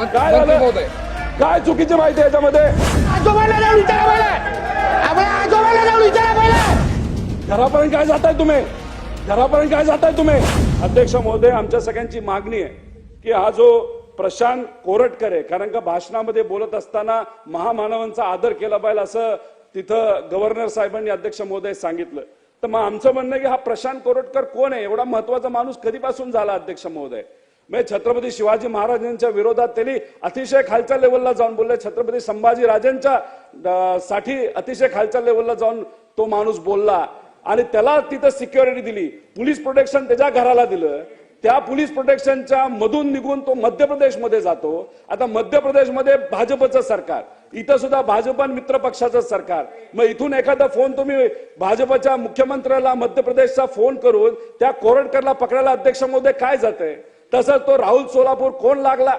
काय झालं? काय चुकीची माहिती आहे याच्यामध्ये? आजोबाला जाऊन विचारा पहिला. आपल्या आजोबाला जाऊन विचारा पहिला. घरापर्यंत काय जाताय तुम्ही? घरापर्यंत काय जाताय तुम्ही? अध्यक्ष महोदय, आमच्या सगळ्यांची मागणी आहे की हा जो प्रशांत कोरटकर आहे, कारण का भाषणामध्ये बोलत असताना महामानवांचा आदर केला पाहिजे असं तिथं गव्हर्नर साहेबांनी अध्यक्ष महोदय सांगितलं. तर मग आमचं म्हणणं आहे की हा प्रशांत कोरटकर कोण आहे? एवढा महत्वाचा माणूस कधीपासून झाला अध्यक्ष महोदय? म्हणजे छत्रपती शिवाजी महाराजांच्या विरोधात त्यांनी अतिशय खालच्या लेवलला जाऊन बोलले. छत्रपती संभाजी राजांच्या साठी अतिशय खालच्या लेवलला जाऊन तो माणूस बोलला आणि त्याला तिथं सिक्युरिटी दिली, पोलीस प्रोटेक्शन त्याच्या घराला दिलं. त्या पोलीस प्रोटेक्शनच्या मधून निघून तो मध्य प्रदेशमध्ये जातो. आता मध्य प्रदेशमध्ये भाजपचं सरकार, इथं सुद्धा भाजप आणि मित्र पक्षाचं सरकार. मग इथून एखादा फोन तुम्ही भाजपच्या मुख्यमंत्र्याला मध्य प्रदेशचा फोन करून त्या कोरटकरला पकडायला अध्यक्ष महोदय काय जाते? तसंच तो राहुल सोलापूर कोण लागला,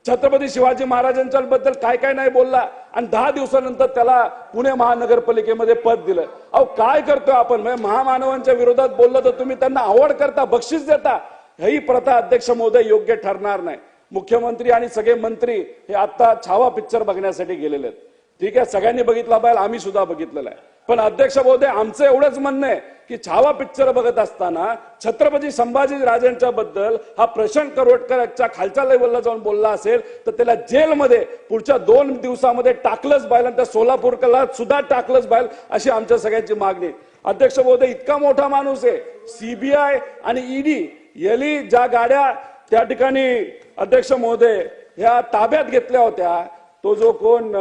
छत्रपती शिवाजी महाराजांच्या बद्दल काय काय नाही बोलला आणि 10 दिवसानंतर त्याला पुणे महानगरपालिकेमध्ये पद दिलं. अहो काय करतोय आपण? म्हणजे महामानवांच्या विरोधात बोललं तर तुम्ही त्यांना आवड करता, बक्षीस देता. ही प्रथा अध्यक्ष महोदय योग्य ठरणार नाही. मुख्यमंत्री आणि सगळे मंत्री हे आता छावा पिक्चर बघण्यासाठी गेलेले आहेत. ठीक आहे, सगळ्यांनी बघितला पाहिजे, आम्ही सुद्धा बघितलेला आहे. पण अध्यक्ष महोदय, आमचं एवढंच म्हणणं आहे की छावा पिक्चर बघत असताना छत्रपती संभाजी राजांच्या बद्दल हा प्रशांत कोरटकरच्या खालच्या लेवलला जाऊन बोलला असेल तर त्याला जेलमध्ये पुढच्या 2 दिवसामध्ये टाकलंच पाहिजे आणि त्या सोलापूरला सुद्धा टाकलंच पाहिजे अशी आमच्या सगळ्यांची मागणी. अध्यक्ष महोदय, इतका मोठा माणूस आहे, सीबीआय आणि ईडी यांनी ज्या गाड्या त्या ठिकाणी अध्यक्ष महोदय ह्या ताब्यात घेतल्या होत्या, तो जो कोण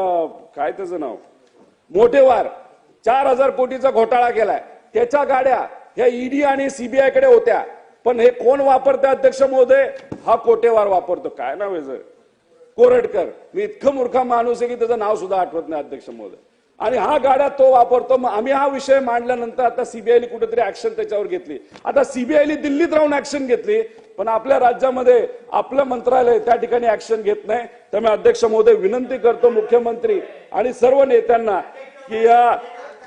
काय त्याचं नाव मोठेवार 4000 कोटीचा घोटाळा केलाय, त्याच्या गाड्या ह्या ईडी आणि सीबीआय कडे होत्या. पण हे कोण वापरते अध्यक्ष महोदय? हा कोटेवार वापरतो. काय नाव आहे कोरटकर. मी इतकं मूर्खा माणूस आहे की त्याचं नाव सुद्धा आठवत नाही अध्यक्ष महोदय. आणि हा गाड्या तो वापरतो. मग आम्ही हा विषय मांडल्यानंतर आता सीबीआयने कुठेतरी ऍक्शन त्याच्यावर घेतली. आता सीबीआयने दिल्लीत राहून ऍक्शन घेतली, पण आपल्या राज्यामध्ये आपलं मंत्रालय त्या ठिकाणी ऍक्शन घेत नाही. त्यामुळे अध्यक्ष महोदय विनंती करतो मुख्यमंत्री आणि सर्व नेत्यांना की या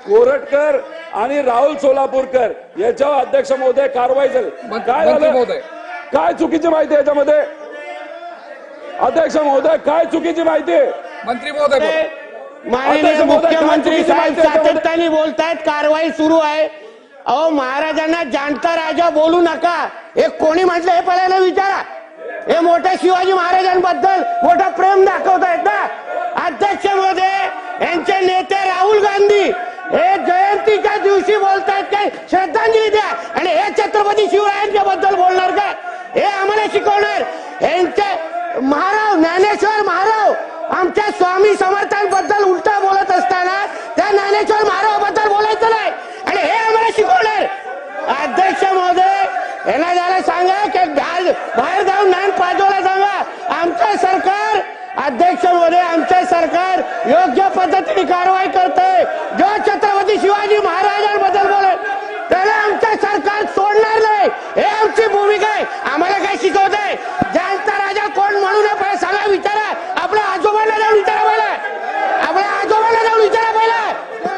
कोरटकर आणि राहुल सोलापूरकर याच्यावर अध्यक्ष महोदय कारवाई झाली. काय झालं? काय चुकीची माहिती याच्यामध्ये? अध्यक्ष महोदय, काय चुकीची माहिती? मंत्री महोदय, माननीय मुख्यमंत्री साहेब सातत्याने बोलतायत, कारवाई सुरू आहे. अहो, महाराजांना जाणता राजा बोलू नका हे कोणी म्हटलं हे पहिल्यांदा विचारा. हे मोठ्या शिवाजी महाराजांबद्दल मोठं प्रेम दाखवतायत ना. अध्यक्ष महोदय, यांचे नेते राहुल गांधी हे जयंतीच्या दिवशी बोलतायत काय श्रद्धांजली द्या आणि हे छत्रपती शिवरायांच्या बद्दल बोलणार काय? हे आम्हाला शिकवणार? यांचे महाराव ज्ञानेश्वर महाराव आमच्या स्वामी समर्थांबद्दल उलटा बोलत असताना त्या ज्ञानेश्वर महारावाबद्दल बोलायचं नाही आणि हे आम्हाला शिकवणार? अध्यक्ष महोदय, यांना जरा सांगा की बाहेर जाऊन ज्ञान पाजवायला सांगा. आमचं सरकार, अध्यक्ष महोदय, आमचे सरकार योग्य पद्धतीने कारवाई करते. जो छत्रपती शिवाजी महाराजांबद्दल बोलेल त्याला आमचं सरकार सोडणार नाही. हे आमची भूमिका आहे. आम्हाला काय शिकवत आहे? जाणता राजा कोण म्हणू नये सांगा, विचारा. आपल्या आजोबांना जाऊन विचारा पहिला. आपल्या आजोबांना जाऊन विचारा पहिला.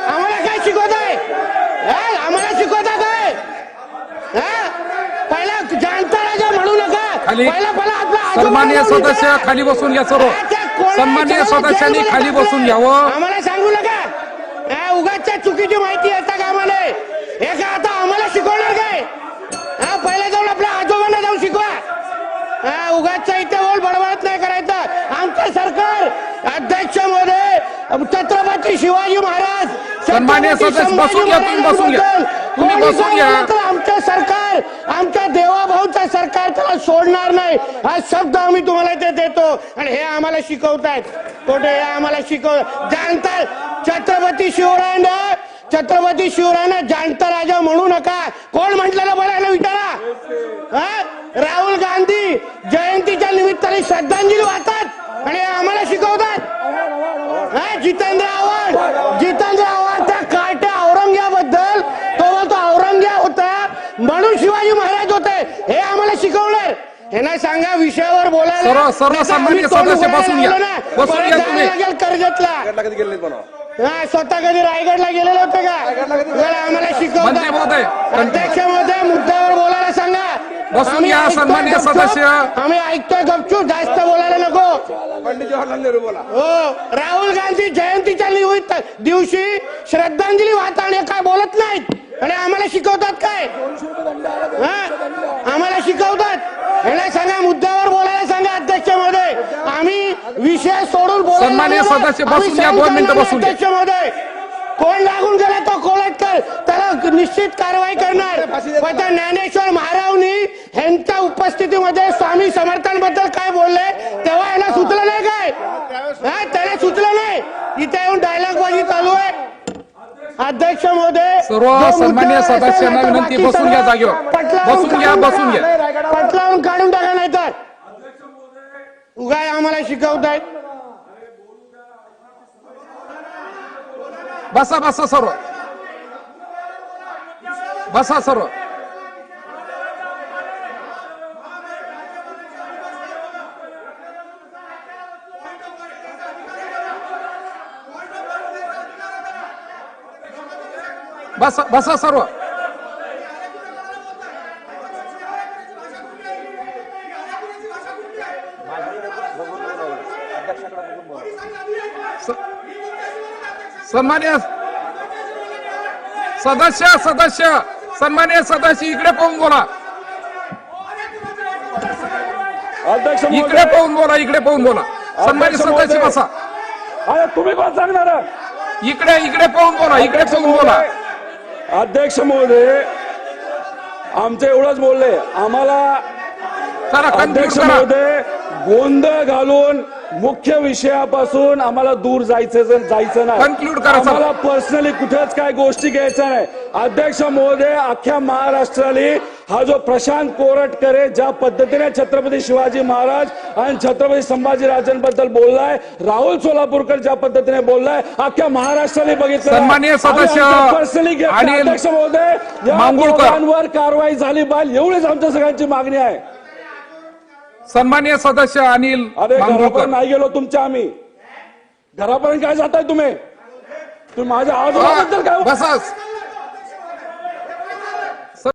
आम्हाला काय शिकवत आहे? आम्हाला शिकवत आहे काय? पहिला जाणता राजा म्हणू नका. पहिला आपला सन्माननीय सदस्य खाली बसून घ्या. सर्व सन्माननीय सदस्यांनी खाली बसून घ्यावं. आम्हाला सांगू नका. उगाचच्या चुकीची माहिती येता कामा नये. हे का आता आम्हाला शिकवणार काय? पहिला जाऊन आपल्या आजोबांना जाऊन शिकवा. उगाचच्या इथे बोल बडबडत नाही करायचं. आमचं सरकार, अध्यक्ष महोदय, छत्रपती शिवाजी महाराज, सन्माननीय सदस्य बसून घ्या. तुम्ही बसून घ्या. तुम्ही बसून घ्या. आमचं सरकार, आमच्या देवाभाऊचं सरकार त्याला सोडणार नाही हा शब्द आम्ही तुम्हाला इथे देतो. आणि हे आम्हाला शिकवतायत कुठे? हे आम्हाला जाणतात. छत्रपती शिवरायांना जाणता राजा म्हणू नका. कोण म्हटलेलं बोलायला विचारा. राहुल गांधी जयंतीच्या निमित्ताने श्रद्धांजली वाहतात आणि आम्हाला शिकवतात. जितेंद्र आव्हाड त्या कार्ट्या औरंग्याबद्दल तो बोलतो औरंग्या होता म्हणून शिवाजी महाराज होते. हे आम्हाला शिकवणार? हे नाही सांगा विषयावर बोलायला. सर्व सन्माननीय सदस्य बसून घ्या. बसून घ्या तुम्ही. कर्जतला स्वतः कधी रायगडला गेलेले होते का? आम्हाला शिकवतात. अध्यक्ष महोदय, मुद्द्यावर बोलायला सांगा. बसून घ्या सन्माननीय सदस्य. आम्ही ऐकतोय गपचूप, जास्त बोलायला नको. पंडित जवाहरलाल नेहरू बोला. हो, राहुल गांधी जयंतीच्या दिवशी श्रद्धांजली वाहताना काय बोलत नाहीत आणि आम्हाला शिकवतात काय? आम्हाला शिकवतात. याला सांगा, मुद्द्यावर बोलायला सांगा अध्यक्ष महोदय. आम्ही विषय सोडून बोलायला सन्माननीय लागलो. सदस्य आम्ही बसून घ्या, सहन 2 मिनिटं करणार बसून घ्या. अध्यक्ष महोदय, कोण लागून गेला तो कोळटकर, त्याला निश्चित कारवाई करणार. पण त्या ज्ञानेश्वर महारावनी यांच्या उपस्थितीमध्ये स्वामी समर्थांबद्दल काय बोलले तेव्हा याला सुचलं नाही काय? त्याला सुचलं नाही. इथे येऊन डायलॉग बाजी चालू आहे. अध्यक्ष महोदय, सर्व जो सन्माननीय मुद्द्यावर असेल सदस्यांना नाही तर विनंती, बाकी बसून घ्या सगळं जागेवर. पटलावून बसून घ्या, काढून बसून टाका. घ्या. पटलावून काढून टाका, नाही तर उगाय आम्हाला शिकवतायत. बसा बसा सर्व, बसा सर्व. बसा बसा सर्व. सन्मान्य सदस्य सन्मान्य सदस्य इकडे पाहून बोला. अध्यक्ष इकडे महोदय, पाहून बोला, इकडे पाहून बोला. सन्मान्य सदस्य बसा. अरे तुम्ही कोण सांगणार? इकडे इकडे पाहून बोला, इकडे पाहून बोला. अध्यक्ष महोदय, आमचे एवढंच बोलले. आम्हाला चला कन्क्लूड अध्यक्ष करा. महोदय गोंधळ घालून मुख्य विषयापासून आम्हाला दूर जायचं नाही. Conclude करा, सर. आम्हाला पर्सनली कुठेच काय गोष्टी घ्यायच्या नाही. अध्यक्ष महोदय, अख्ख्या महाराष्ट्राला हा जो प्रशांत कोरटकर ज्या पद्धतीने छत्रपती शिवाजी महाराज आणि छत्रपती संभाजीराजांबद्दल बोललाय, राहुल सोलापूरकर ज्या पद्धतीने बोललाय, अख्ख्या महाराष्ट्राने बघितलं. सन्माननीय सदस्य पर्सनली अनिल अध्यक्ष महोदय, या मांगुळकर. दोघांवर कारवाई झाली पाहिजे, एवढीच आमच्या सगळ्यांची मागणी आहे. सन्मान्य सदस्य अनिल अरे मांगुळकर. घरापर्यंत नाही गेलो तुमच्या आम्ही. घरापर्यंत काय जाताय तुम्ही? तुम्ही माझ्या आवाजाबद्दल काय बसा